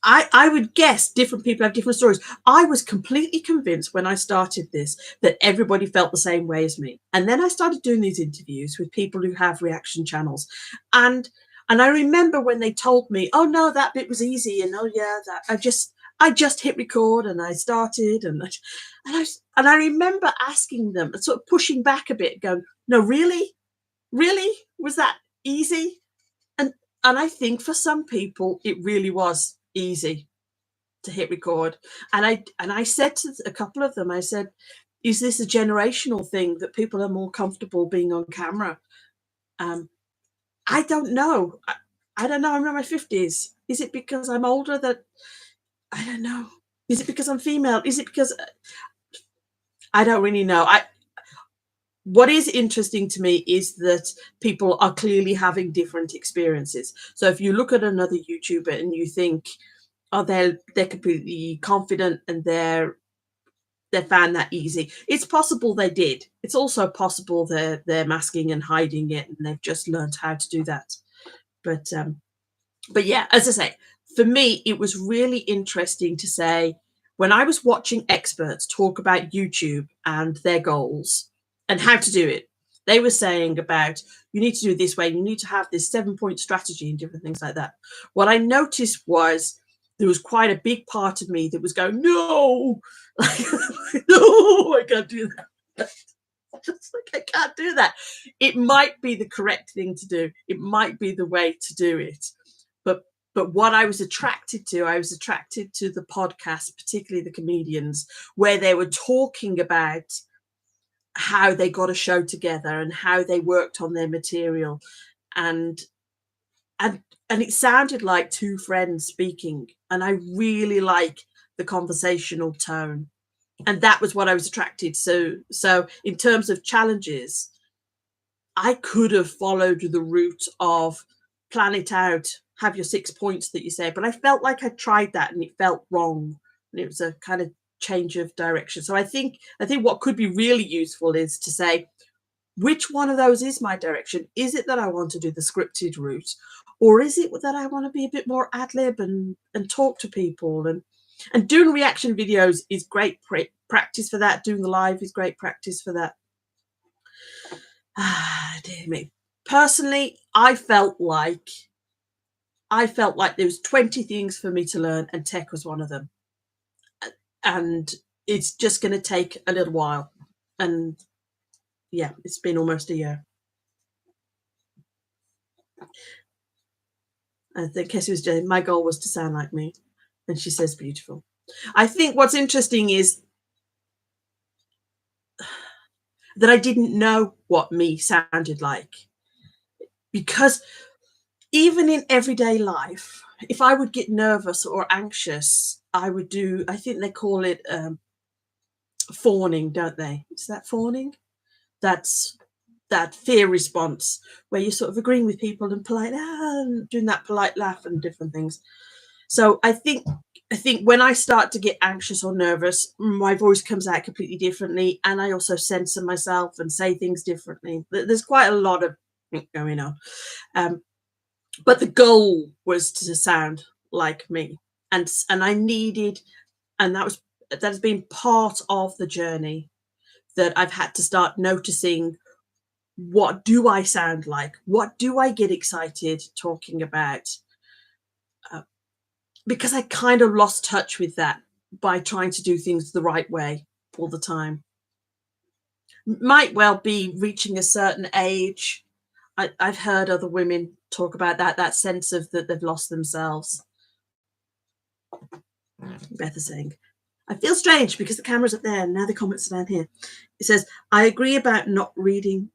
I would guess different people have different stories. I was completely convinced when I started this that everybody felt the same way as me. And then I started doing these interviews with people who have reaction channels. And I remember when they told me, oh no, that bit was easy. And oh yeah, that I just hit record and I started, and I remember asking them, sort of pushing back a bit, going, no, really? Really? Was that easy? And I think for some people it really was easy to hit record. And I said to a couple of them, I said, is this a generational thing that people are more comfortable being on camera? I don't know. I don't know. I'm in my 50s. Is it because I'm older that I don't know? Is it because I'm female? Is it because I don't really know? What is interesting to me is that people are clearly having different experiences. So if you look at another YouTuber and you think, oh, they're completely confident and they found that easy, it's possible they did. It's also possible they're masking and hiding it, and they've just learned how to do that. But yeah, as I say, for me, it was really interesting to say, when I was watching experts talk about YouTube and their goals and how to do it, they were saying about, you need to do it this way, you need to have this 7-point strategy and different things like that. What I noticed was there was quite a big part of me that was going, no, no, I can't do that. Just like, I can't do that. It might be the correct thing to do. It might be the way to do it. But what I was attracted to the podcast, particularly the comedians, where they were talking about how they got a show together and how they worked on their material, and it sounded like two friends speaking, and I really like the conversational tone. And that was what I was attracted to. So in terms of challenges, I could have followed the route of plan it out, have your 6 points that you say, but I felt like I tried that and it felt wrong. And it was a kind of change of direction. So I think what could be really useful is to say, which one of those is my direction? Is it that I want to do the scripted route, or is it that I want to be a bit more ad lib and talk to people? And doing reaction videos is great practice for that. Doing the live is great practice for that. Dear me. Personally, I felt like there was 20 things for me to learn, and tech was one of them. And it's just going to take a little while. And yeah, it's been almost a year. I think Cassie was saying, my goal was to sound like me. And she says, beautiful. I think what's interesting is that I didn't know what me sounded like. Because even in everyday life, if I would get nervous or anxious, I would do, I think they call it fawning, don't they? Is that fawning? That's that fear response where you're sort of agreeing with people and polite, doing that polite laugh and different things. So I think when I start to get anxious or nervous, my voice comes out completely differently, and I also censor myself and say things differently. There's quite a lot of going on. But the goal was to sound like me, and I needed, and that has been part of the journey, that I've had to start noticing, what do I sound like? What do I get excited talking about? Because I kind of lost touch with that by trying to do things the right way all the time. Might well be reaching a certain age. I've heard other women talk about that sense of that they've lost themselves. Beth is saying, I feel strange because the camera's up there and now the comments are down here. It says, I agree about not reading.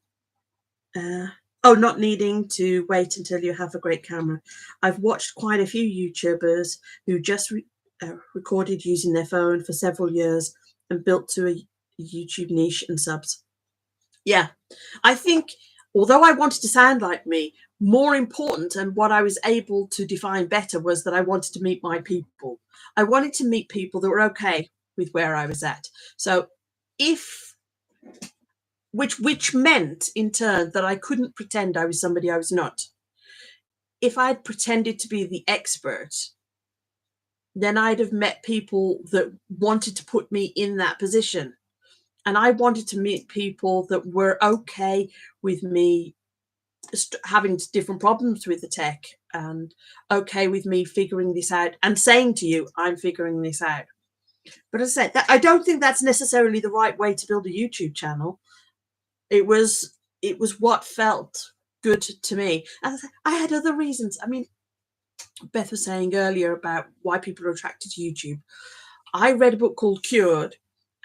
Not needing to wait until you have a great camera. I've watched quite a few YouTubers who just recorded using their phone for several years and built to a YouTube niche and subs. Yeah, I think although I wanted to sound like me, more important, and what I was able to define better, was that I wanted to meet my people. I wanted to meet people that were okay with where I was at. So which meant in turn that I couldn't pretend I was somebody I was not. If I'd pretended to be the expert, then I'd have met people that wanted to put me in that position. And I wanted to meet people that were okay with me having different problems with the tech, and okay with me figuring this out and saying to you, I'm figuring this out. But as I said, I don't think that's necessarily the right way to build a YouTube channel. It was what felt good to me. And I had other reasons. I mean, Beth was saying earlier about why people are attracted to YouTube. I read a book called Cured,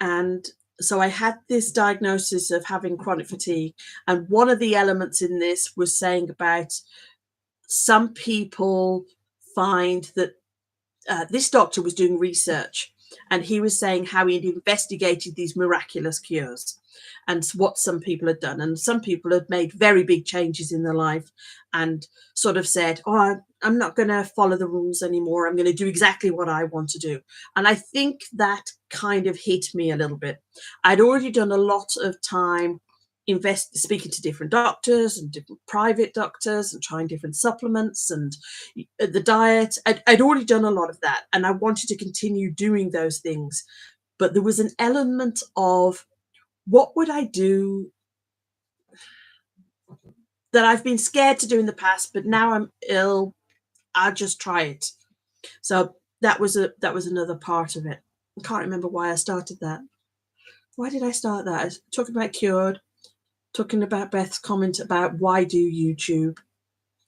and so I had this diagnosis of having chronic fatigue. And one of the elements in this was saying about some people find that this doctor was doing research, and he was saying how he'd investigated these miraculous cures and what some people had done. And some people had made very big changes in their life and sort of said, I'm not going to follow the rules anymore. I'm going to do exactly what I want to do. And I think that kind of hit me a little bit. I'd already done a lot of time speaking to different doctors and different private doctors and trying different supplements and the diet. I'd already done a lot of that, and I wanted to continue doing those things. But there was an element of, what would I do that I've been scared to do in the past, but now I'm ill, I'll just try it. So that was another part of it. I can't remember why I started that. Why did I start that? I was talking about Cured, talking about Beth's comment about why do YouTube.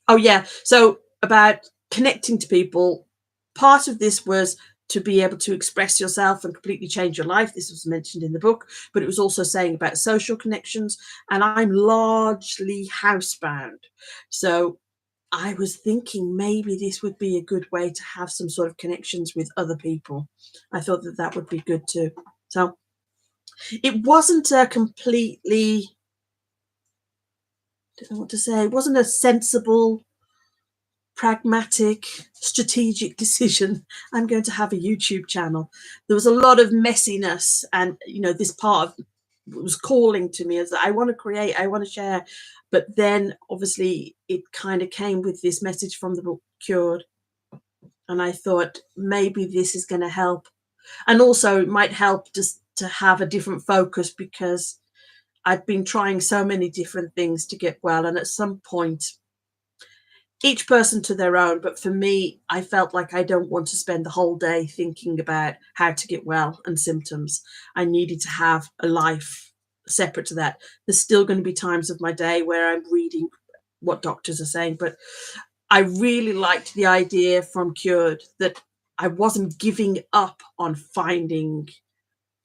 Oh yeah, so about connecting to people. Part of this was to be able to express yourself and completely change your life. This was mentioned in the book, but it was also saying about social connections. And I'm largely housebound. So I was thinking maybe this would be a good way to have some sort of connections with other people. I thought that would be good too. So It wasn't a completely, I don't know what to say, it wasn't a sensible, pragmatic, strategic decision. I'm going to have a YouTube channel. There was a lot of messiness, and this part of was calling to me as I want to create, I want to share. But then obviously it kind of came with this message from the book Cured, and I thought maybe this is going to help, and also it might help just to have a different focus, because I've been trying so many different things to get well, and at some point, each person to their own, but for me, I felt like I don't want to spend the whole day thinking about how to get well and symptoms. I needed to have a life separate to that. There's still going to be times of my day where I'm reading what doctors are saying, but I really liked the idea from Cured that I wasn't giving up on finding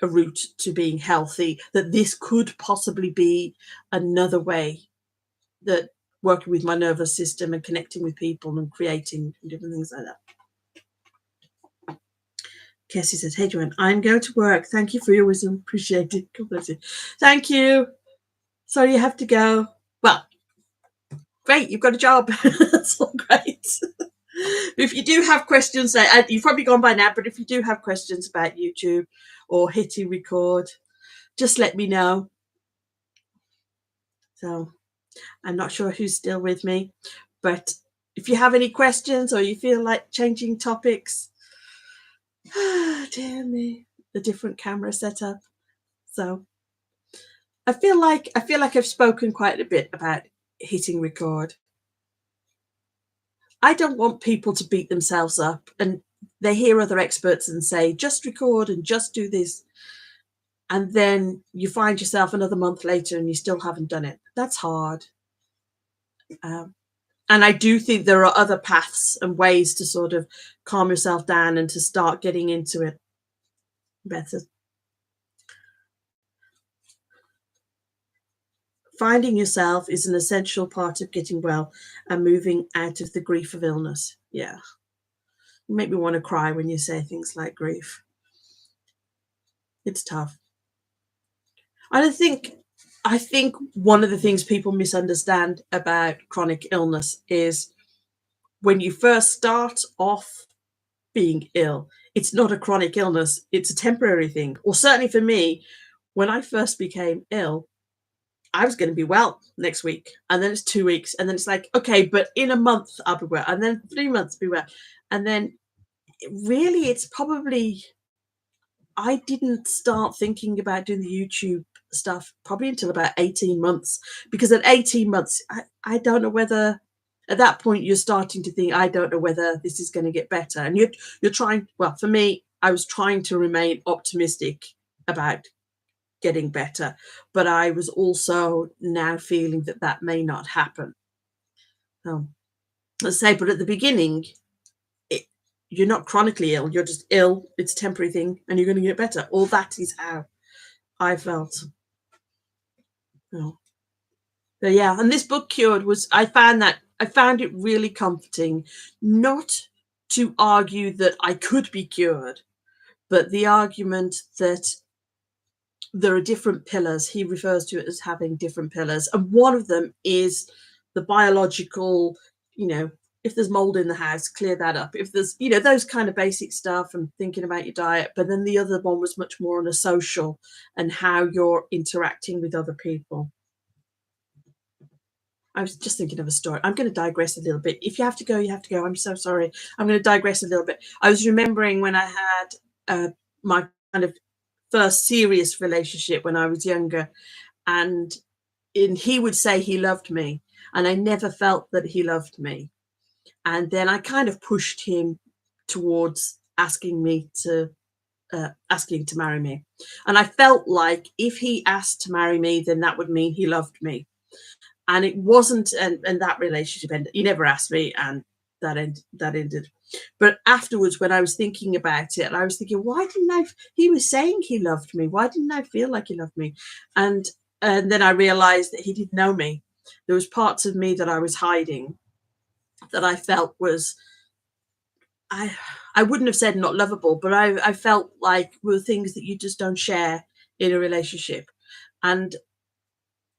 a route to being healthy, that this could possibly be another way, that working with my nervous system and connecting with people and creating different things like that. Cassie says, hey, Joanne, I'm going to work. Thank you for your wisdom. Appreciate it. God bless you. Thank you. Sorry you have to go. Well, great. You've got a job. That's all great. If you do have questions, you've probably gone by now, but if you do have questions about YouTube or hitting record, just let me know. So I'm not sure who's still with me, but if you have any questions or you feel like changing topics, dear me, the different camera setup. So I feel like I've spoken quite a bit about hitting record. I don't want people to beat themselves up and they hear other experts and say, just record and just do this. And then you find yourself another month later and you still haven't done it. That's hard. And I do think there are other paths and ways to sort of calm yourself down and to start getting into it better. Finding yourself is an essential part of getting well and moving out of the grief of illness. Yeah. You make me want to cry when you say things like grief. It's tough. I think one of the things people misunderstand about chronic illness is when you first start off being ill, it's not a chronic illness, it's a temporary thing. Or certainly for me, when I first became ill, I was going to be well next week, and then it's 2 weeks, and then it's like, okay, but in a month I'll be well, and then 3 months I'll be well. And then really it's probably, I didn't start thinking about doing the YouTube stuff probably until about 18 months, because at 18 months, I don't know whether at that point you're starting to think, I don't know whether this is going to get better. And you're trying, well, for me, I was trying to remain optimistic about getting better, but I was also now feeling that that may not happen. Let's say, but at the beginning, you're not chronically ill, you're just ill, it's a temporary thing, and you're going to get better. All that is how I felt. Oh. But yeah, and this book Cured was, I found it really comforting, not to argue that I could be cured, but the argument that there are different pillars. He refers to it as having different pillars, and one of them is the biological, if there's mold in the house, clear that up. If there's, those kind of basic stuff, and thinking about your diet. But then the other one was much more on a social and how you're interacting with other people. I was just thinking of a story. I'm going to digress a little bit. If you have to go, you have to go. I'm so sorry. I'm going to digress a little bit. I was remembering when I had my kind of first serious relationship when I was younger, and he would say he loved me, and I never felt that he loved me. And then I kind of pushed him towards asking to marry me. And I felt like if he asked to marry me, then that would mean he loved me. And it wasn't, and that relationship ended. He never asked me, and that ended. But afterwards, when I was thinking about it, I was thinking, why didn't he was saying he loved me. Why didn't I feel like he loved me? And then I realized that he didn't know me. There was parts of me that I was hiding that I felt was, I wouldn't have said not lovable, but I felt like were things that you just don't share in a relationship. And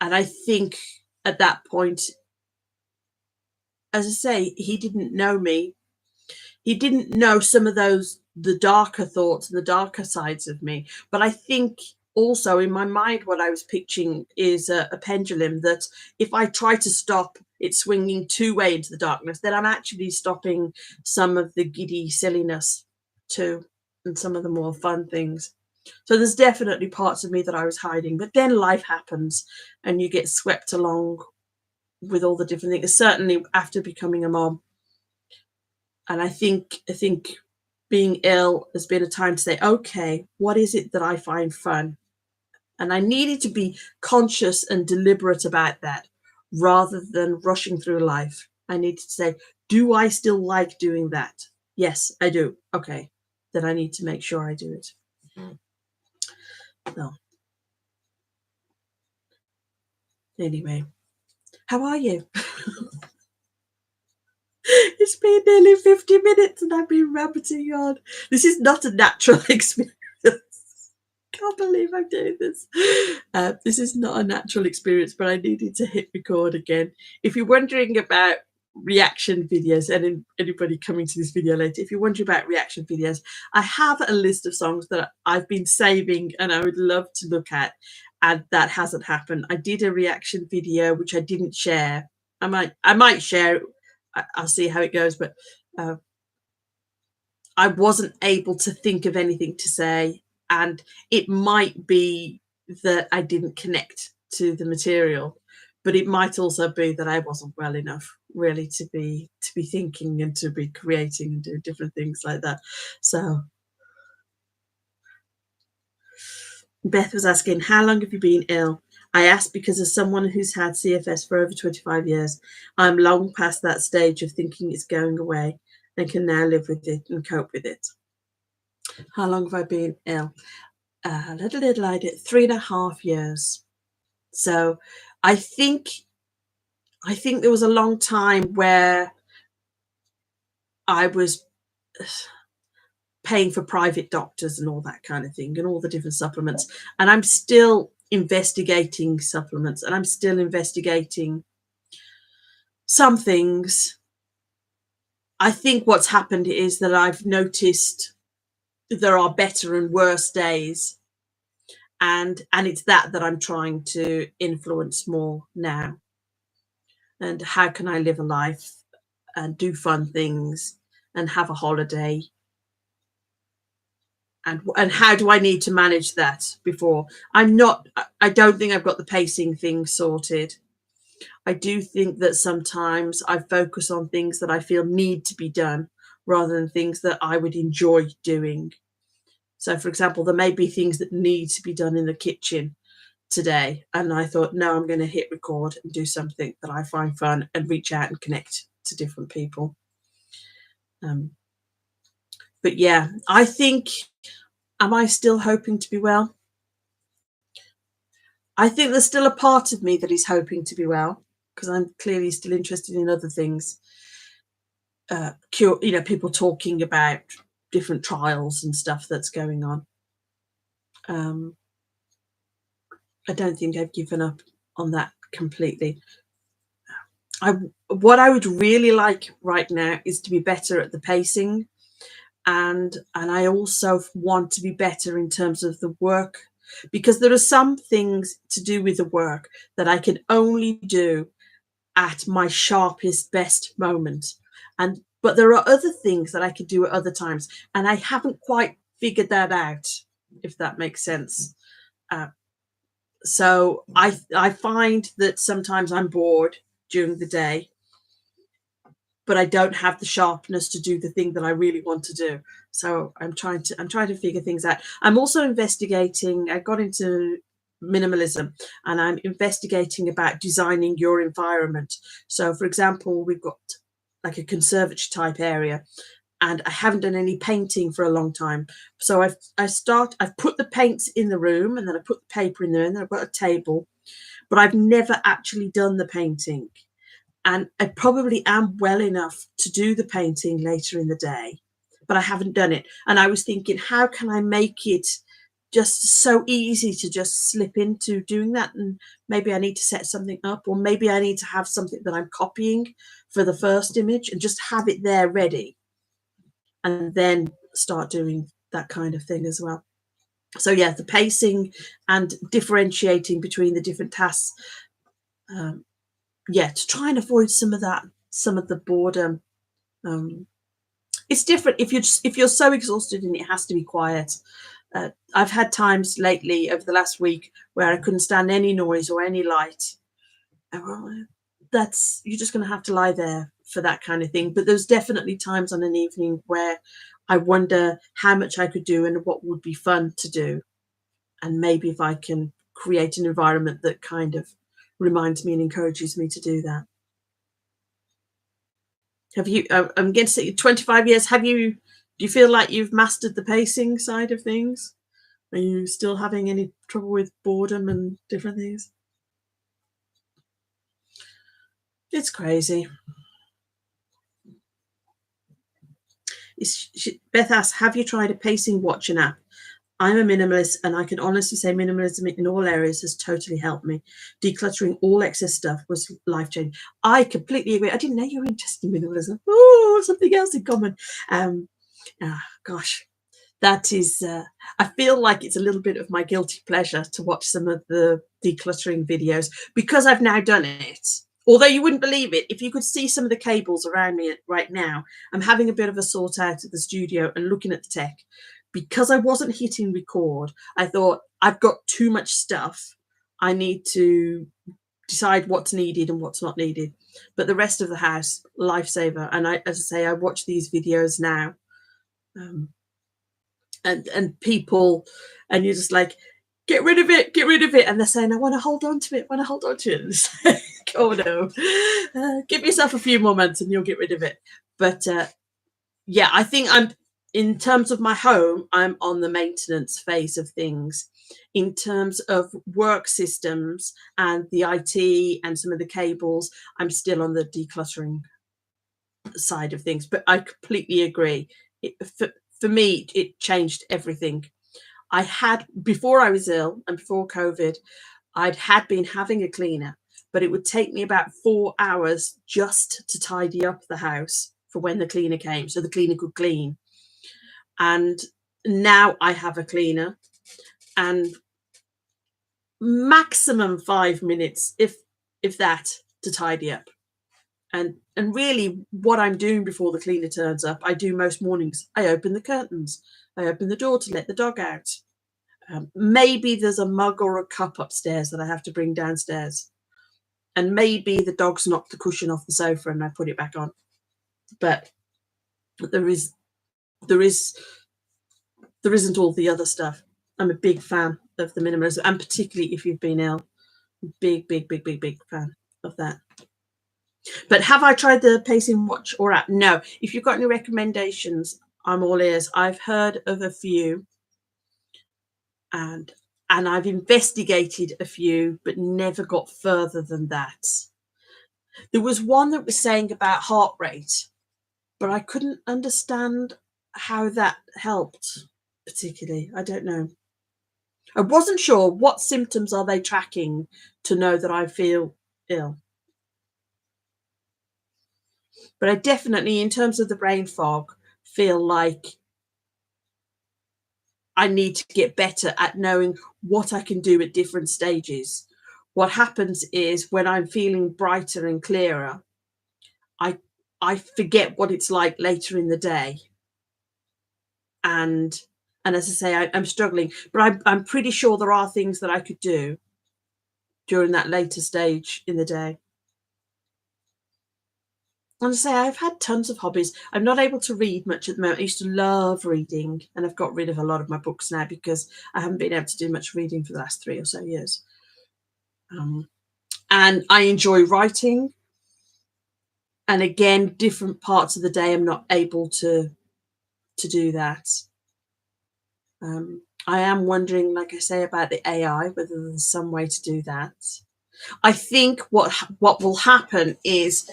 I think at that point, as I say, he didn't know me. He didn't know some of the darker thoughts and the darker sides of me. But I think also in my mind, what I was pitching is a pendulum that if I try to stop it swinging two-way into the darkness, then I'm actually stopping some of the giddy silliness too, and some of the more fun things. So there's definitely parts of me that I was hiding, but then life happens and you get swept along with all the different things, certainly after becoming a mom. And I think being ill has been a time to say, okay, what is it that I find fun? And I needed to be conscious and deliberate about that rather than rushing through life. I needed to say, do I still like doing that? Yes, I do. Okay, then I need to make sure I do it. So, anyway, how are you? It's been nearly 50 minutes and I've been rabbiting on. This is not a natural experience. Can't believe I'm doing this. This is not a natural experience, but I needed to hit record again. If you're wondering about reaction videos, and anybody coming to this video later, if you're wondering about reaction videos, I have a list of songs that I've been saving and I would love to look at, and that hasn't happened. I did a reaction video which I didn't share. I might share it. I'll see how it goes, but I wasn't able to think of anything to say, and it might be that I didn't connect to the material, but it might also be that I wasn't well enough really to be thinking and to be creating and doing different things like that. So Beth was asking, how long have you been ill? I asked because as someone who's had CFS for over 25 years, I'm long past that stage of thinking it's going away and can now live with it and cope with it. How long have I been ill? A little I did 3.5 years. So I think there was a long time where I was paying for private doctors and all that kind of thing and all the different supplements. And I'm still investigating supplements and I'm still investigating some things. I think what's happened is that I've noticed there are better and worse days. And it's that I'm trying to influence more now. And how can I live a life and do fun things and have a holiday? And how do I need to manage that before? I don't think I've got the pacing thing sorted. I do think that sometimes I focus on things that I feel need to be done rather than things that I would enjoy doing. So, for example, there may be things that need to be done in the kitchen today. And I thought, no, I'm going to hit record and do something that I find fun and reach out and connect to different people. But yeah, I think, am I still hoping to be well? I think there's still a part of me that is hoping to be well because I'm clearly still interested in other things. People talking about different trials and stuff that's going on. I don't think I've given up on that completely. What I would really like right now is to be better at the pacing, and I also want to be better in terms of the work, because there are some things to do with the work that I can only do at my sharpest, best moment. But there are other things that I could do at other times, and I haven't quite figured that out, if that makes sense. So I find that sometimes I'm bored during the day, but I don't have the sharpness to do the thing that I really want to do. So I'm trying to figure things out. I'm also investigating. I got into minimalism and I'm investigating about designing your environment. So for example, we've got like a conservatory type area and I haven't done any painting for a long time. So I've put the paints in the room and then I put the paper in there and then I've got a table, but I've never actually done the painting. And I probably am well enough to do the painting later in the day, but I haven't done it. And I was thinking, how can I make it just so easy to just slip into doing that. And maybe I need to set something up, or maybe I need to have something that I'm copying for the first image and just have it there ready, and then start doing that kind of thing as well. So yeah, the pacing and differentiating between the different tasks, yeah, to try and avoid some of the boredom. It's different if you're so exhausted and it has to be quiet. I've had times lately over the last week where I couldn't stand any noise or any light. That's, you're just going to have to lie there for that kind of thing. But there's definitely times on an evening where I wonder how much I could do and what would be fun to do. And maybe if I can create an environment that kind of reminds me and encourages me to do that. Have you, I'm going to say 25 years, do you feel like you've mastered the pacing side of things? Are you still having any trouble with boredom and different things? It's crazy. Beth asks, have you tried a pacing watching app? I'm a minimalist, and I can honestly say minimalism in all areas has totally helped me. Decluttering all excess stuff was life-changing. I completely agree. I didn't know you were interested in minimalism. Oh, something else in common. Gosh, that is, I feel like it's a little bit of my guilty pleasure to watch some of the decluttering videos, because I've now done it. Although you wouldn't believe it, if you could see some of the cables around me right now, I'm having a bit of a sort out at the studio and looking at the tech. Because I wasn't hitting record, I thought, I've got too much stuff. I need to decide what's needed and what's not needed. But the rest of the house, lifesaver. And as I say, I watch these videos now. And people, and you're just like, get rid of it, and they're saying, I want to hold on to it, and it's like, oh no, give yourself a few more months and you'll get rid of it. But yeah, I think in terms of my home, I'm on the maintenance phase of things. In terms of work systems and the IT and some of the cables, I'm still on the decluttering side of things. But I completely agree. For me, it changed everything. I had, before I was ill and before COVID, had been having a cleaner, but it would take me about 4 hours just to tidy up the house for when the cleaner came, so the cleaner could clean. And now I have a cleaner, and maximum 5 minutes, if that, to tidy up. And really what I'm doing before the cleaner turns up, I do most mornings. I open the curtains, I open the door to let the dog out. Maybe there's a mug or a cup upstairs that I have to bring downstairs. And maybe the dog's knocked the cushion off the sofa and I put it back on. But there isn't all the other stuff. I'm a big fan of the minimalism, and particularly if you've been ill, big fan of that. But have I tried the pacing watch or app? No. If you've got any recommendations, I'm all ears. I've heard of a few, and I've investigated a few, but never got further than that. There was one that was saying about heart rate, but I couldn't understand how that helped particularly. I don't know. I wasn't sure what symptoms are they tracking to know that I feel ill. But I definitely, in terms of the brain fog, feel like I need to get better at knowing what I can do at different stages. What happens is when I'm feeling brighter and clearer, I forget what it's like later in the day. And as I say, I'm struggling, but I'm pretty sure there are things that I could do during that later stage in the day. And I say, I've had tons of hobbies. I'm not able to read much at the moment. I used to love reading, and I've got rid of a lot of my books now because I haven't been able to do much reading for the last 3 or so years. And I enjoy writing. And again, different parts of the day, I'm not able to do that. I am wondering, like I say, about the AI, whether there's some way to do that. I think what will happen is,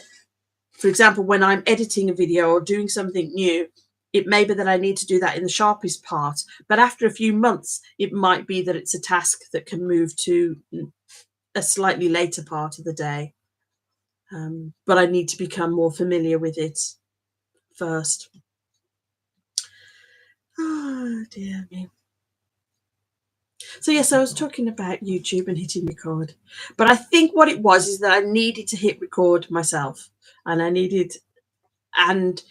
for example, when I'm editing a video or doing something new, it may be that I need to do that in the sharpest part, but after a few months, it might be that it's a task that can move to a slightly later part of the day. But I need to become more familiar with it first. Oh, dear me. So yes, I was talking about YouTube and hitting record, but I think what it was is that I needed to hit record myself, and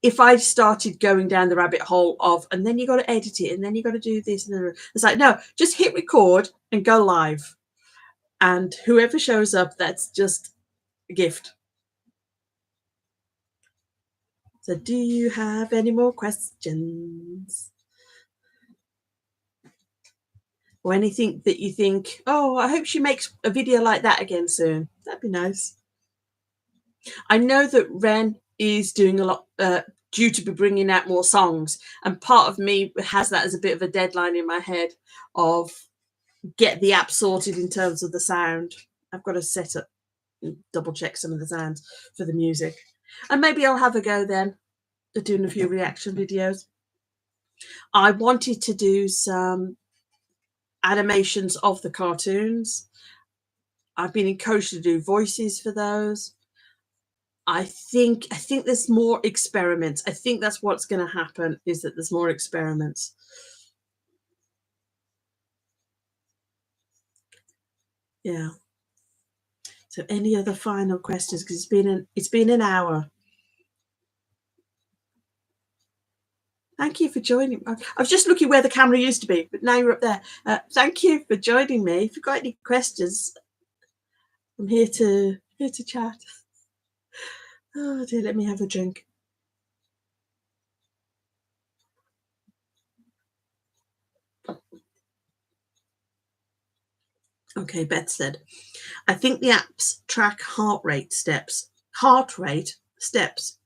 if I started going down the rabbit hole of, and then you got to edit it, and then you got to do this, and it's like, no, just hit record and go live, and whoever shows up, that's just a gift. So do you have any more questions? Or anything that you think, oh, I hope she makes a video like that again soon. That'd be nice. I know that Ren is doing a lot, due to be bringing out more songs. And part of me has that as a bit of a deadline in my head of get the app sorted in terms of the sound. I've got to set up, double check some of the sounds for the music. And maybe I'll have a go then at doing a few reaction videos. I wanted to do some animations of the cartoons. I've been encouraged to do voices for those. I think there's more experiments. I think that's what's going to happen, is that there's more experiments. Yeah. So any other final questions? Because it's been an hour. Thank you for joining. I was just looking where the camera used to be, but now you're up there. Thank you for joining me. If you've got any questions, I'm here to chat. Oh dear, let me have a drink. Okay, Beth said, I think the apps track heart rate, steps,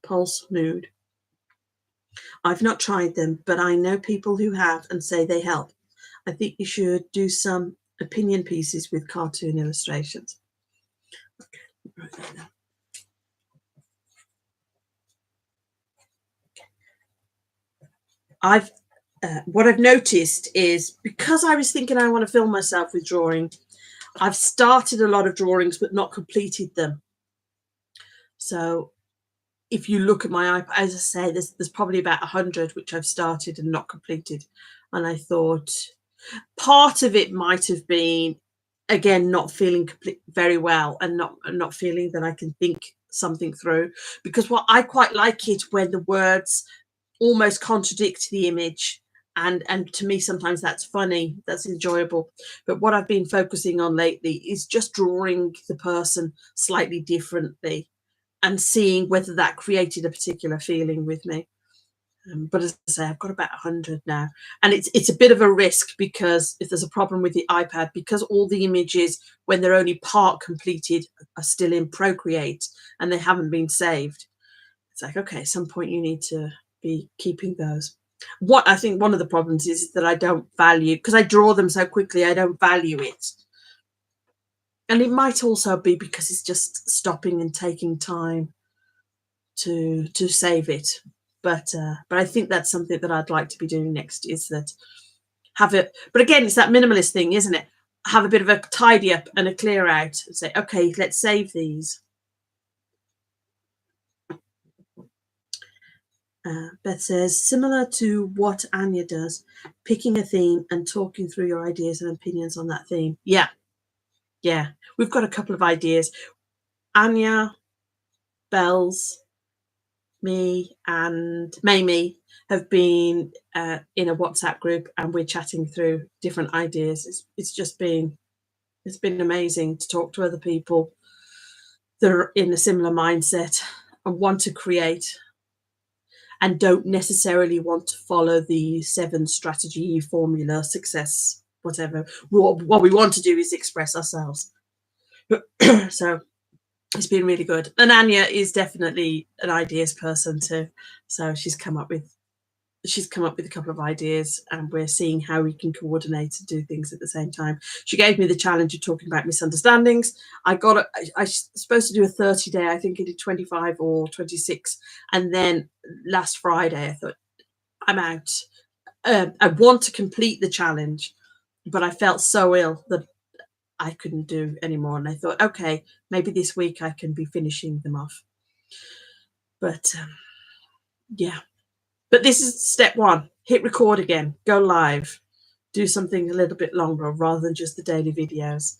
pulse, mood. I've not tried them, but I know people who have and say they help. I think you should do some opinion pieces with cartoon illustrations. Okay, right there. What I've noticed is, because I was thinking I want to film myself with drawing, I've started a lot of drawings but not completed them. So if you look at my iPad, as I say, there's probably about 100 which I've started and not completed. And I thought part of it might have been, again, not feeling very well and not feeling that I can think something through, because what I quite like it when the words almost contradict the image, and to me sometimes that's funny, that's enjoyable. But what I've been focusing on lately is just drawing the person slightly differently and seeing whether that created a particular feeling with me. But as I say, I've got about 100 now, and it's a bit of a risk, because if there's a problem with the iPad, because all the images, when they're only part completed, are still in Procreate and they haven't been saved, it's like, okay, at some point you need to be keeping those. What I think one of the problems is that I don't value, because I draw them so quickly, I don't value it. And it might also be because it's just stopping and taking time to save it. But I think that's something that I'd like to be doing next, is that have it. But again, it's that minimalist thing, isn't it? Have a bit of a tidy up and a clear out and say, okay, let's save these. Beth says, similar to what Anya does, picking a theme and talking through your ideas and opinions on that theme. Yeah. We've got a couple of ideas. Anya, Bells, me and Mamie have been in a WhatsApp group, and we're chatting through different ideas. It's been amazing to talk to other people that are in a similar mindset and want to create, and don't necessarily want to follow the 7 strategy formula, success, whatever. What we want to do is express ourselves. So it's been really good. And Anya is definitely an ideas person too. So she's come up with a couple of ideas, and we're seeing how we can coordinate and do things at the same time. She gave me the challenge of talking about misunderstandings. I was supposed to do a 30-day. I think I did 25 or 26. And then last Friday, I thought, I'm out. I want to complete the challenge, but I felt so ill that I couldn't do anymore. And I thought, okay, maybe this week I can be finishing them off. But yeah, but this is step one. Hit record again, go live, do something a little bit longer rather than just the daily videos,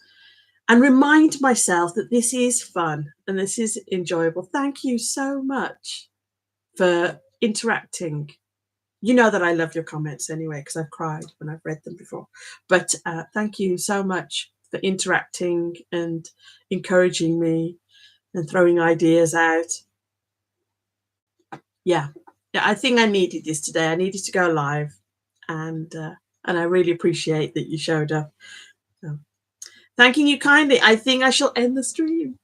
and remind myself that this is fun and this is enjoyable. Thank you so much for interacting. You know that I love your comments anyway, because I've cried when I've read them before. But thank you so much for interacting and encouraging me and throwing ideas out. Yeah, I think I needed this today. I needed to go live, and I really appreciate that you showed up. So, thanking you kindly. I think I shall end the stream.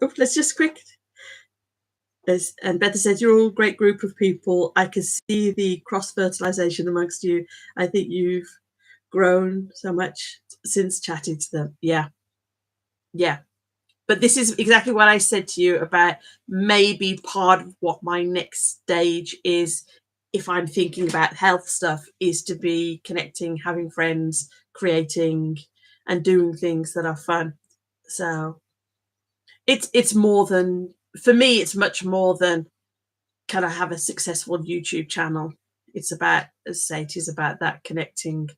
Oh, let's just quick. And Betha says, you're all a great group of people. I can see the cross-fertilization amongst you. I think you've grown so much since chatting to them. Yeah. But this is exactly what I said to you about maybe part of what my next stage is, if I'm thinking about health stuff, is to be connecting, having friends, creating and doing things that are fun. So it's more than, for me, it's much more than, can I have a successful YouTube channel? It's about, as I say, it is about that connecting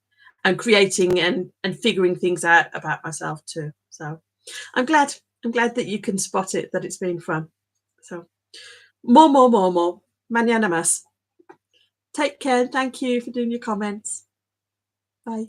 and creating and figuring things out about myself too. So I'm glad that you can spot it, that it's been fun. So more. Mañana más. Take care. Thank you for doing your comments. Bye.